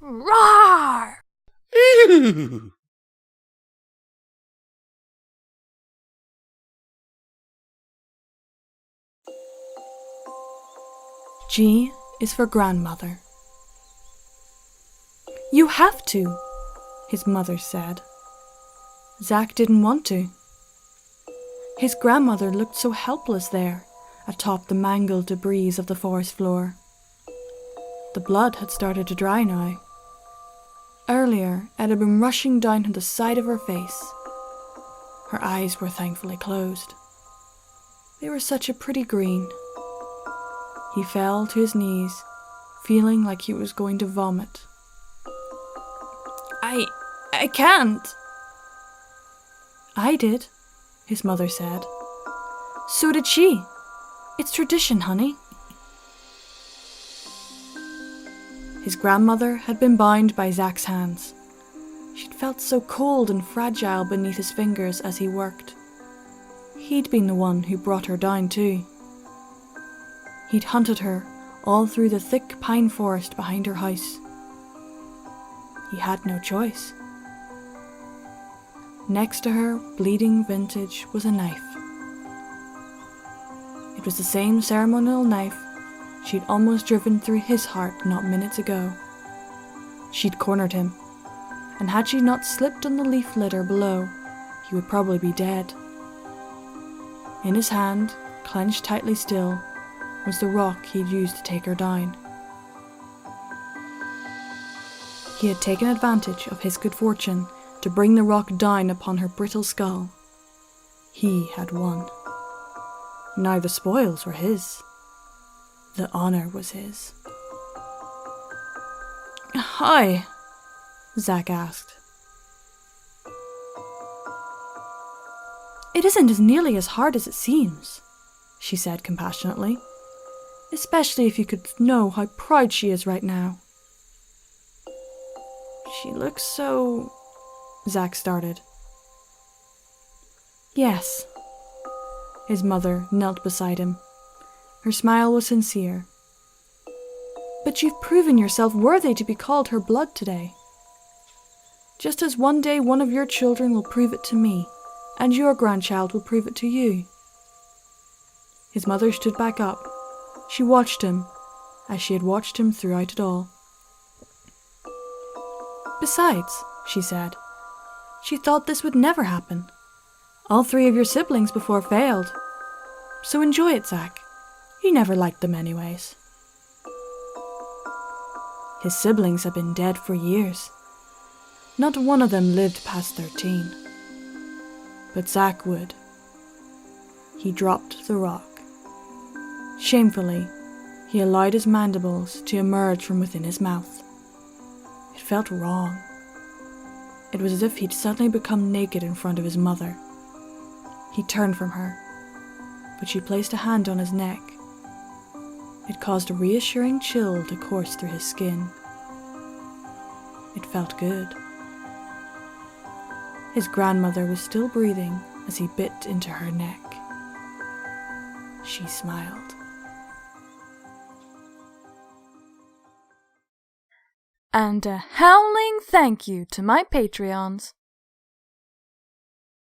Roar! Ew. G is for grandmother. You have to, his mother said. Zack didn't want to. His grandmother looked so helpless there, atop the mangled debris of the forest floor. The blood had started to dry now. Earlier, it had been rushing down to the side of her face. Her eyes were thankfully closed. They were such a pretty green. He fell to his knees, feeling like he was going to vomit. I can't. I did, his mother said. So did she. It's tradition, honey. His grandmother had been bound by Zack's hands. She'd felt so cold and fragile beneath his fingers as he worked. He'd been the one who brought her down too. He'd hunted her all through the thick pine forest behind her house. He had no choice. Next to her, bleeding vintage, was a knife. It was the same ceremonial knife she'd almost driven through his heart not minutes ago. She'd cornered him, and had she not slipped on the leaf litter below, he would probably be dead. In his hand, clenched tightly still, was the rock he'd used to take her down. He had taken advantage of his good fortune to bring the rock down upon her brittle skull. He had won. Now the spoils were his. The honor was his. How? Zack asked. It isn't as nearly as hard as it seems, she said compassionately. Especially if you could know how proud she is right now. She looks so... Zack started. Yes. His mother knelt beside him. Her smile was sincere. But you've proven yourself worthy to be called her blood today. Just as one day one of your children will prove it to me, and your grandchild will prove it to you. His mother stood back up. She watched him, as she had watched him throughout it all. Besides, she said, she thought this would never happen. All three of your siblings before failed. So enjoy it, Zack. You never liked them anyways. His siblings had been dead for years. Not one of them lived past 13. But Zack would. He dropped the rock. Shamefully, he allowed his mandibles to emerge from within his mouth. It felt wrong. It was as if he'd suddenly become naked in front of his mother. He turned from her, but she placed a hand on his neck. It caused a reassuring chill to course through his skin. It felt good. His grandmother was still breathing as he bit into her neck. She smiled. And a howling thank you to my Patreons.